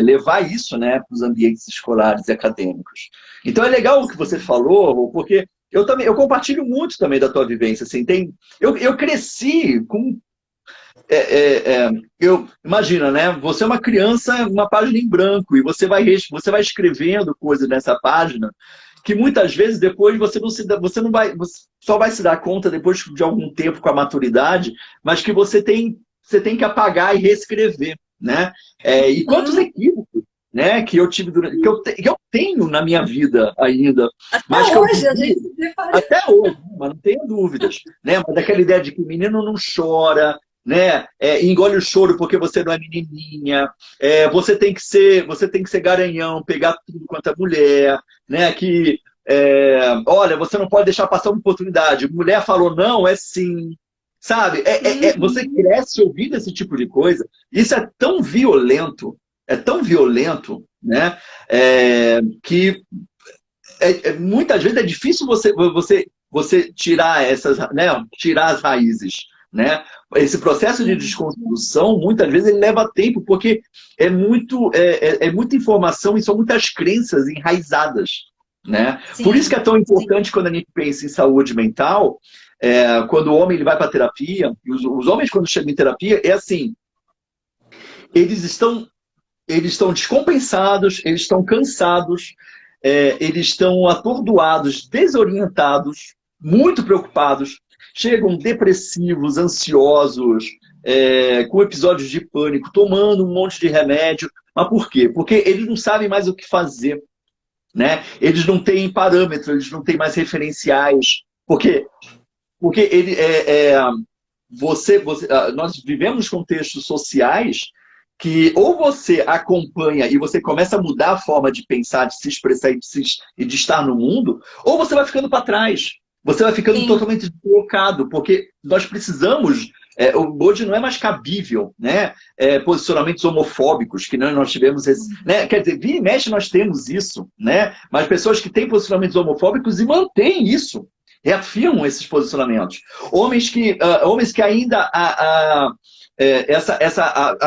S2: levar isso, né, para os ambientes escolares e acadêmicos. Então, é legal o que você falou, porque eu compartilho muito também da tua vivência, assim, eu cresci com imagina, né? Você é uma criança, uma página em branco, e você vai escrevendo coisas nessa página que muitas vezes depois você não vai, você só vai se dar conta depois de algum tempo com a maturidade, mas que você tem que apagar e reescrever, né? E quantos
S1: Uhum.
S2: equívocos, né? Que eu tive que eu tenho na minha vida ainda,
S1: Até
S2: mas que eu
S1: hoje a
S2: vivi
S1: gente se depara.
S2: até hoje, mas não tenho dúvidas, né? Mas aquela ideia de que o menino não chora, né? Engole o choro porque você não é menininha, você tem que ser garanhão, pegar tudo quanto é mulher, né? Olha, você não pode deixar passar uma oportunidade. Mulher falou não, é sim. Sabe? Você
S1: Uhum.
S2: cresce ouvindo esse tipo de coisa. Isso é tão violento, né? Que muitas vezes é difícil você tirar né, tirar as raízes, né? Esse processo de
S1: Sim.
S2: desconstrução, muitas vezes, ele leva tempo, porque é muita informação e são muitas crenças enraizadas, né? Por isso que
S1: Sim.
S2: é tão
S1: Sim.
S2: importante quando a gente pensa em saúde mental, quando o homem ele vai para terapia, os homens quando chegam em terapia, é assim, eles estão eles estão descompensados, eles estão cansados, eles estão atordoados, desorientados, muito preocupados, chegam depressivos, ansiosos, com episódios de pânico, tomando um monte de remédio. Mas por quê? Porque eles não sabem mais o que fazer, né? Eles não têm parâmetros, eles não têm mais referenciais. Porque nós vivemos contextos sociais que ou você acompanha e você começa a mudar a forma de pensar, de se expressar e de estar no mundo, ou você vai ficando para trás. Você vai ficando
S1: Sim.
S2: totalmente deslocado, porque nós precisamos. Hoje não é mais cabível, né? Posicionamentos homofóbicos que nós tivemos, né? Quer dizer, vira e mexe nós temos isso, né? Mas pessoas que têm posicionamentos homofóbicos e mantêm isso. reafirmam esses posicionamentos. Homens que ainda a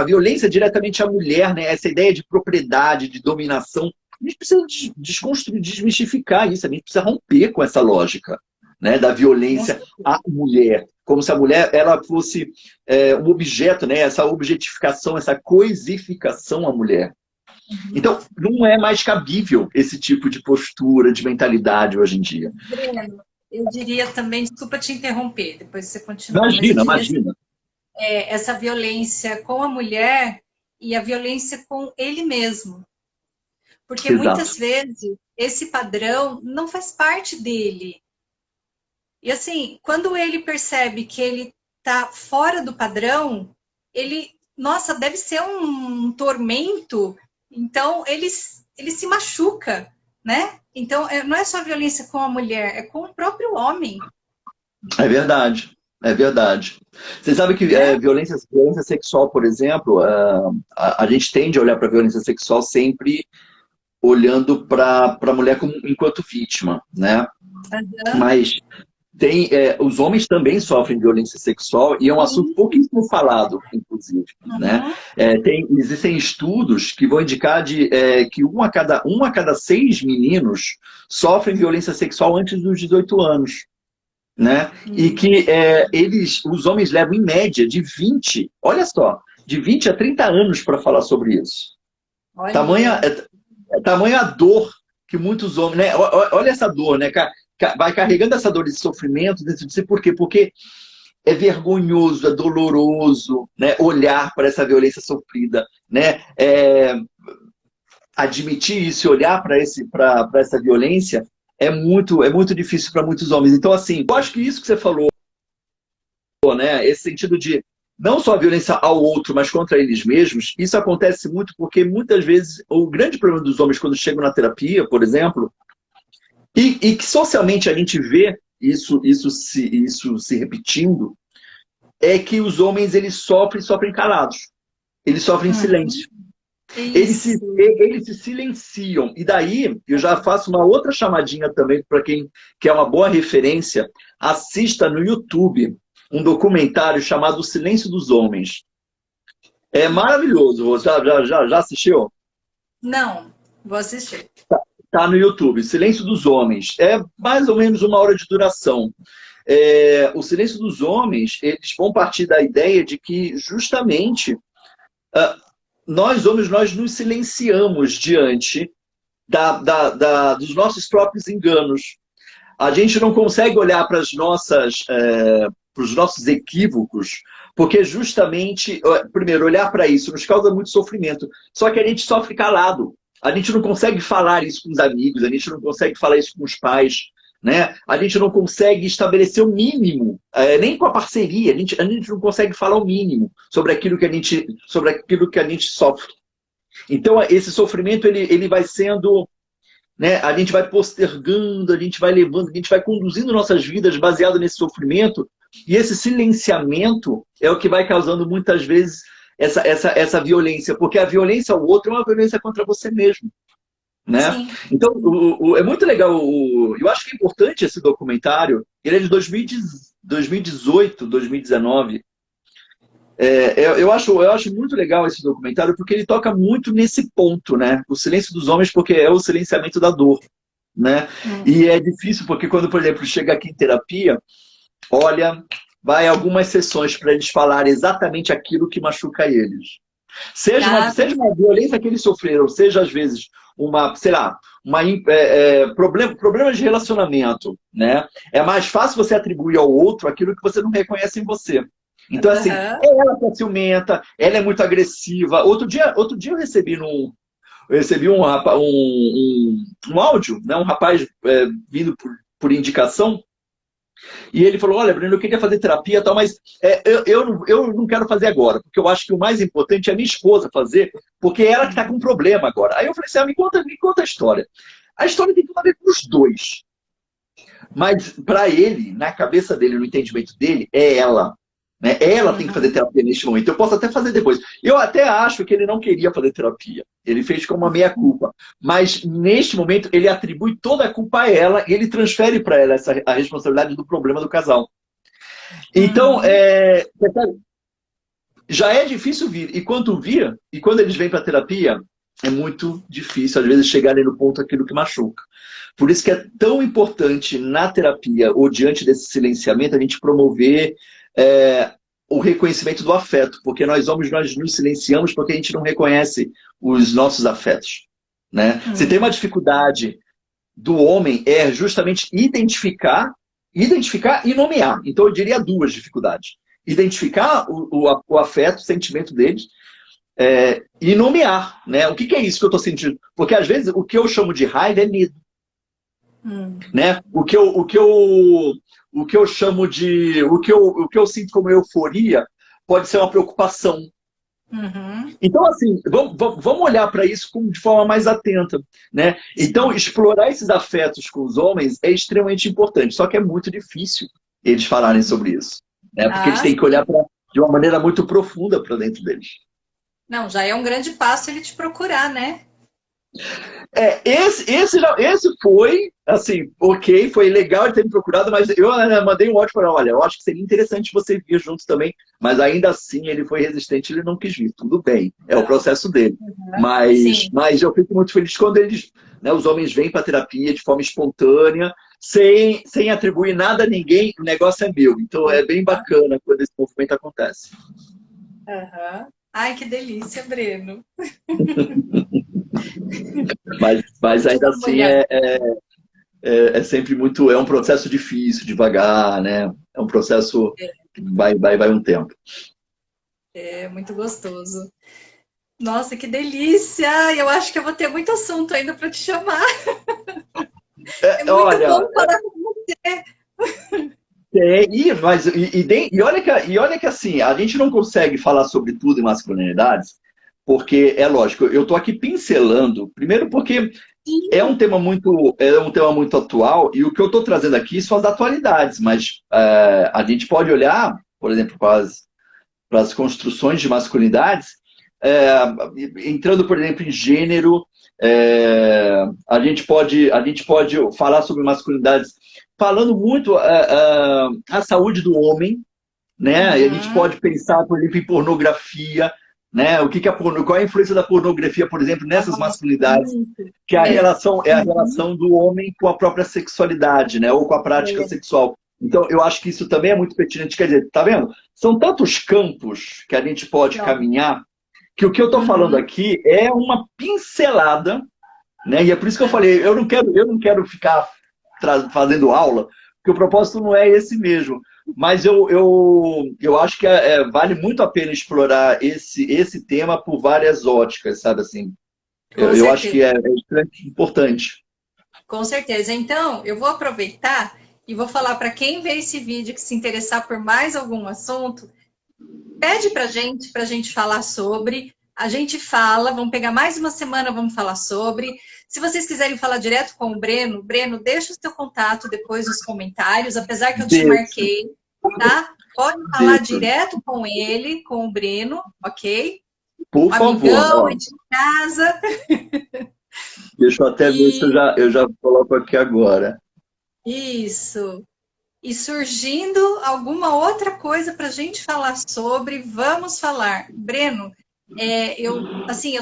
S2: violência diretamente à mulher, né? Essa ideia de propriedade, de dominação, a gente precisa desconstruir, desmistificar isso, a gente precisa romper com essa lógica, né? Da violência à mulher, como se a mulher ela fosse um objeto, né? Essa objetificação, essa coisificação à mulher. Então, não é mais cabível esse tipo de postura, de mentalidade hoje em dia.
S1: Breno, eu diria também, desculpa te interromper, depois você continua.
S2: Imagina, imagina.
S1: Essa violência com a mulher e a violência com ele mesmo. Porque
S2: Exato.
S1: Muitas vezes esse padrão não faz parte dele. E assim, quando ele percebe que ele está fora do padrão, ele, nossa, deve ser um tormento. Então, ele se machuca, né? Então, não é só violência com a mulher, é com o próprio homem.
S2: É verdade, é verdade. Você sabe que violência sexual, por exemplo, a gente tende a olhar para a violência sexual sempre olhando para a mulher enquanto vítima, né?
S1: Uhum.
S2: Mas os homens também sofrem violência sexual e é um assunto pouquíssimo falado, inclusive. Né? Existem estudos que vão indicar que um a cada 6 meninos sofrem violência sexual antes dos 18 anos. Né? E que os homens levam em média de 20, olha só, de 20 a 30 anos para falar sobre isso. Tamanha a dor que muitos homens, né? Olha essa dor, né? Vai carregando essa dor, esse sofrimento dentro de si. Por quê? Porque é vergonhoso, é doloroso, né? Olhar para essa violência sofrida, né? Admitir isso e olhar para essa violência é muito difícil para muitos homens. Então, assim, eu acho que isso que você falou, né? Esse sentido de não só a violência ao outro, mas contra eles mesmos, isso acontece muito porque muitas vezes o grande problema dos homens quando chegam na terapia, por exemplo, e que socialmente a gente vê isso se repetindo, é que os homens eles sofrem calados. Eles sofrem em silêncio. Eles se silenciam. E daí, eu já faço uma outra chamadinha também para quem quer uma boa referência. Assista no YouTube um documentário chamado O Silêncio dos Homens. É maravilhoso. Você já assistiu?
S1: Não, vou assistir.
S2: Tá no YouTube, Silêncio dos Homens. É mais ou menos 1 hora de duração. O Silêncio dos Homens, eles vão partir da ideia de que justamente nós homens, nós nos silenciamos diante dos nossos próprios enganos. A gente não consegue olhar para os nossos equívocos, porque justamente, primeiro, olhar para isso nos causa muito sofrimento. Só que a gente sofre calado. A gente não consegue falar isso com os amigos, a gente não consegue falar isso com os pais, né? A gente não consegue estabelecer o mínimo, nem com a parceria, a gente não consegue falar o mínimo sobre aquilo que a gente sofre. Então, esse sofrimento ele vai sendo, né? A gente vai postergando, a gente vai levando, a gente vai conduzindo nossas vidas baseado nesse sofrimento, e esse silenciamento é o que vai causando muitas vezes essa violência, porque a violência ao outro é uma violência contra você mesmo. Né? Então, é muito legal. Eu acho que é importante esse documentário. Ele é de 2018, 2019. Eu acho muito legal esse documentário porque ele toca muito nesse ponto, né? O silêncio dos homens, porque é o silenciamento da dor. Né? E é difícil porque quando, por exemplo, chega aqui em terapia, olha, vai algumas sessões para eles falarem exatamente aquilo que machuca eles. Seja uma violência que eles sofreram, seja às vezes problemas de relacionamento, né? É mais fácil você atribuir ao outro aquilo que você não reconhece em você. Então, assim, ela é ciumenta, ela é muito agressiva. Outro dia eu recebi um áudio, né? Um rapaz vindo por indicação. E ele falou, olha, Breno, eu queria fazer terapia e tal, mas eu não quero fazer agora, porque eu acho que o mais importante é a minha esposa fazer, porque é ela que está com problema agora. Aí eu falei assim, me conta a história. A história tem tudo a ver com os dois. Mas para ele, na cabeça dele, no entendimento dele, é ela. né? Ela tem que fazer terapia neste momento. Eu posso até fazer depois. Eu até acho que ele não queria fazer terapia. Ele fez como uma meia-culpa. Mas, neste momento, ele atribui toda a culpa a ela e ele transfere para ela a responsabilidade do problema do casal. Então, já é difícil vir. E quando eles vêm para a terapia, é muito difícil, às vezes, chegarem no ponto aquilo que machuca. Por isso que é tão importante na terapia, ou diante desse silenciamento, a gente promover o reconhecimento do afeto. Porque nós homens, nós nos silenciamos porque a gente não reconhece os nossos afetos. Né? Se tem uma dificuldade do homem, é justamente identificar e nomear. Então, eu diria duas dificuldades. Identificar o afeto, o sentimento deles, e nomear, né? O que é isso que eu estou sentindo? Porque, às vezes, o que eu chamo de raiva é medo. Né? O que eu chamo de... O que eu sinto como euforia pode ser uma preocupação. Então, assim, vamos olhar para isso de forma mais atenta, né? Então, explorar esses afetos com os homens é extremamente importante, só que é muito difícil eles falarem sobre isso, né? Porque eles têm que olhar de uma maneira muito profunda para dentro deles.
S1: Não, já é um grande passo ele te procurar, né?
S2: Esse foi, assim, ok, foi legal ele ter me procurado, mas eu mandei um áudio para ele, olha, eu acho que seria interessante você vir junto também, mas ainda assim ele foi resistente, ele não quis vir, tudo bem, é o processo dele. Mas eu fico muito feliz quando eles, né, os homens vêm para a terapia de forma espontânea, sem atribuir nada a ninguém, o negócio é meu. Então é bem bacana quando esse movimento acontece.
S1: Ai, que delícia, Breno.
S2: Mas ainda assim é sempre muito... É um processo difícil, devagar, né? É um processo que vai um tempo.
S1: É muito gostoso. Nossa, que delícia! Eu acho que eu vou ter muito assunto ainda para te chamar. É muito bom falar com você.
S2: E olha que assim, a gente não consegue falar sobre tudo em masculinidades, porque é lógico, eu estou aqui pincelando, primeiro porque é um tema muito atual, e o que eu estou trazendo aqui são as atualidades, mas a gente pode olhar, por exemplo, para as construções de masculinidades, entrando, por exemplo, em gênero, a gente pode falar sobre masculinidades falando muito a saúde do homem, né? A gente pode pensar, por exemplo, em pornografia, né? Qual é a influência da pornografia, por exemplo, nessas masculinidades, que é a relação do homem com a própria sexualidade, né? Ou com a prática sexual. Então, eu acho que isso também é muito pertinente. Quer dizer, tá vendo? São tantos campos que a gente pode caminhar, que o que eu estou falando aqui é uma pincelada, né? E é por isso que eu falei, eu não quero ficar fazendo aula, porque o propósito não é esse mesmo. Mas eu acho que vale muito a pena explorar esse tema por várias óticas, sabe assim? Eu acho que é importante.
S1: Com certeza. Então, eu vou aproveitar e vou falar para quem vê esse vídeo que se interessar por mais algum assunto, pede para a gente falar sobre. A gente fala, vamos pegar mais uma semana, vamos falar sobre. Se vocês quiserem falar direto com o Breno, deixa o seu contato depois nos comentários, apesar que eu te marquei, tá? Pode falar direto com ele, com o Breno, ok?
S2: Por favor.
S1: Amigão, é de casa.
S2: Deixa eu até ver se eu já coloco aqui agora.
S1: Isso. E surgindo alguma outra coisa para a gente falar sobre, vamos falar. Breno, eu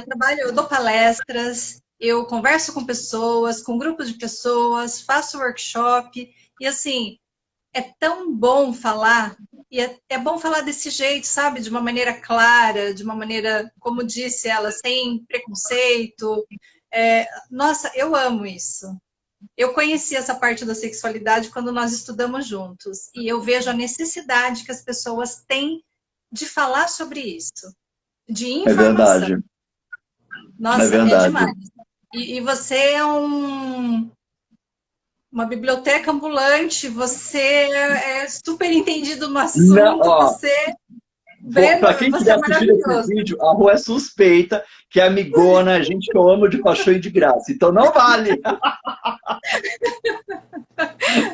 S1: trabalho, eu dou palestras, eu converso com pessoas, com grupos de pessoas, faço workshop, e assim, é tão bom falar, e é bom falar desse jeito, sabe? De uma maneira clara, de uma maneira, como disse ela, sem preconceito. Nossa, eu amo isso. Eu conheci essa parte da sexualidade quando nós estudamos juntos, e eu vejo a necessidade que as pessoas têm de falar sobre isso. De informação.
S2: É verdade.
S1: Nossa, é demais. E você é uma biblioteca ambulante, você é super entendido no assunto,
S2: Para quem estiver assistindo esse vídeo, a Rô é suspeita, que é amigona, gente que eu amo de paixão e de graça. Então não vale!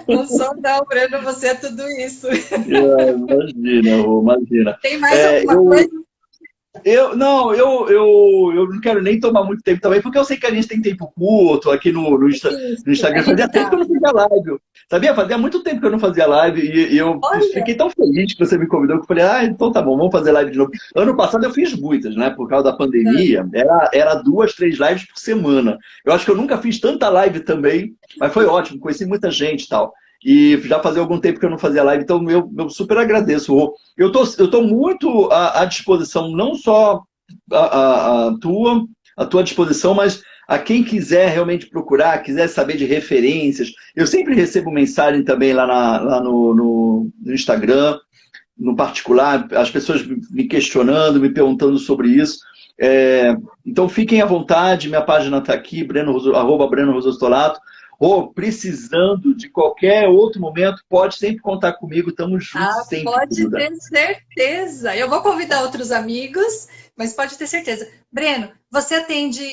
S1: Não sou não, Breno, você é tudo isso.
S2: Imagina, Rô, imagina.
S1: Tem mais alguma coisa?
S2: Eu não quero nem tomar muito tempo também, porque eu sei que a gente tem tempo curto aqui no
S1: Isso, a
S2: Instagram.
S1: gente
S2: Fazia tempo que
S1: tá.
S2: eu não fazia live. Sabia? Fazia muito tempo que eu não fazia live e eu
S1: Olha,
S2: fiquei tão feliz que você me convidou que eu falei, então tá bom, vamos fazer live de novo. Ano passado eu fiz muitas, né? Por causa da pandemia, era 2, 3 lives por semana. Eu acho que eu nunca fiz tanta live também, mas foi ótimo, conheci muita gente e tal. E já fazia algum tempo que eu não fazia live, então eu super agradeço, Rô. Eu tô muito à disposição, não só a tua disposição, mas a quem quiser realmente procurar, quiser saber de referências. Eu sempre recebo mensagem também lá no Instagram, no particular, as pessoas me questionando, me perguntando sobre isso. Então fiquem à vontade, minha página está aqui, arroba Breno Rosostolato. Ou precisando de qualquer outro momento, pode sempre contar comigo, estamos juntos sempre,
S1: pode
S2: querida.
S1: ter certeza. Eu vou convidar outros amigos, mas pode ter certeza. Breno, você atende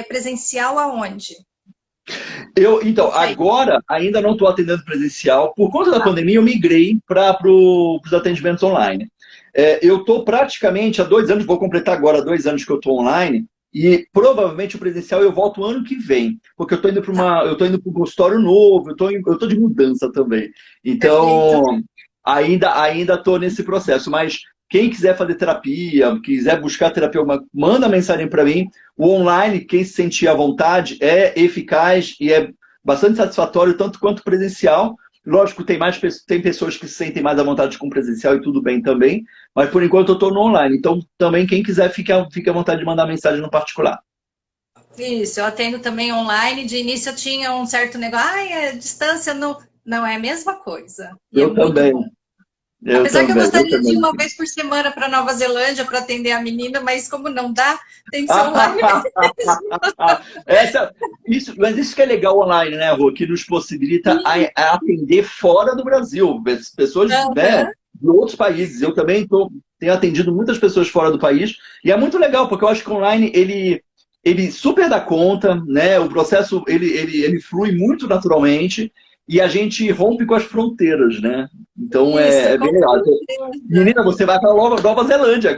S1: presencial aonde?
S2: Então, agora ainda não estou atendendo presencial. Por conta da
S1: Ah,
S2: pandemia, eu migrei para os atendimentos online. Eu estou praticamente há 2 anos, vou completar agora 2 anos que eu estou online, e provavelmente o presencial eu volto ano que vem, porque eu estou indo
S1: tá,
S2: para um consultório novo, eu tô de mudança também.
S1: perfeito.
S2: Então, ainda estou nesse processo, mas quem quiser fazer terapia, quiser buscar terapia, manda mensagem para mim. O online, quem se sentir à vontade, é eficaz e é bastante satisfatório, tanto quanto presencial. Lógico, tem pessoas que se sentem mais à vontade com presencial e tudo bem também, mas por enquanto eu estou no online. Então, também, quem quiser, fique à vontade de mandar mensagem no particular.
S1: Isso, eu atendo também online. De início eu tinha um certo negócio, distância não é a mesma coisa. E é
S2: Eu
S1: muito
S2: também,
S1: bom.
S2: eu
S1: Apesar que eu
S2: também, eu
S1: gostaria de ir
S2: também.
S1: uma vez por semana para Nova Zelândia para atender a menina, mas como não dá, tem que ser online mesmo.
S2: Mas isso que é legal online, né, Rô? Que nos possibilita a atender fora do Brasil, pessoas, né,
S1: Aham.
S2: de outros países. Eu também tenho atendido muitas pessoas fora do país, e é muito legal, porque eu acho que online ele super dá conta, né? O processo ele flui muito naturalmente, e a gente rompe com as fronteiras, né? Então
S1: Isso,
S2: é
S1: com
S2: bem legal.
S1: certeza.
S2: Menina, você vai para Nova Zelândia,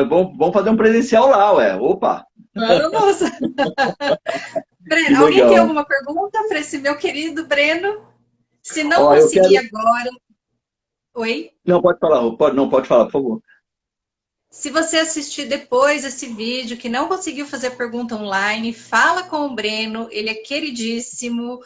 S2: vamos fazer um presencial lá, ué. Opa!
S1: Vamos.
S2: Que
S1: Breno, alguém tem
S2: legal.
S1: alguma pergunta para esse meu querido Breno? Se não
S2: Ó, eu
S1: conseguir
S2: quero.
S1: agora, oi?
S2: Não, pode falar, não, pode falar, por favor.
S1: Se você assistir depois esse vídeo que não conseguiu fazer pergunta online, fala com o Breno, ele é queridíssimo.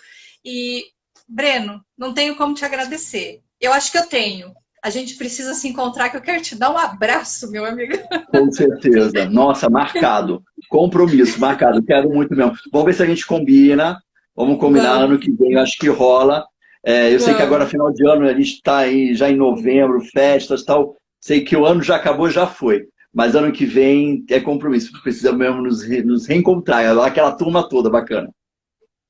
S1: E, Breno, não tenho como te agradecer. Eu acho que eu tenho. A gente precisa se encontrar, que eu quero te dar um abraço, meu amigo.
S2: Com certeza. Nossa, marcado. Compromisso, marcado. Quero muito mesmo. Vamos ver se a gente combina. Vamos combinar
S1: Vamos,
S2: ano que vem, eu acho que rola. Eu sei que agora,
S1: vamos.
S2: final de ano, a gente está aí já em novembro, festas e tal. Sei que o ano já acabou, já foi. Mas ano que vem é compromisso. Precisamos mesmo nos reencontrar. Aquela turma toda bacana.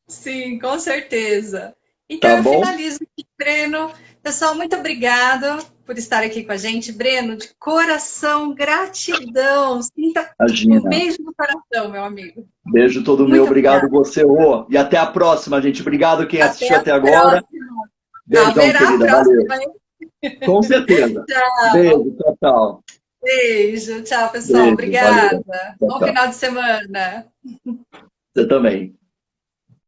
S1: Sim, com certeza. Então
S2: Tá
S1: eu
S2: bom?
S1: finalizo aqui, Breno. Pessoal, muito obrigada por estar aqui com a gente. Breno, de coração, gratidão. Sinta um
S2: Imagina.
S1: beijo no coração, meu amigo.
S2: Beijo todo meu.
S1: Muito
S2: Obrigado
S1: obrigada.
S2: você, Rô. E até a próxima, gente. Obrigado quem
S1: Até
S2: assistiu
S1: a
S2: até agora.
S1: próxima.
S2: Beijão,
S1: Haverá a
S2: querida. Valeu.
S1: próxima, hein?
S2: Com certeza.
S1: Tchau.
S2: Beijo, tchau, tchau.
S1: Beijo. Tchau, pessoal.
S2: Beijo, valeu.
S1: Obrigada.
S2: Tchau,
S1: Bom
S2: tchau.
S1: final de semana.
S2: Você também.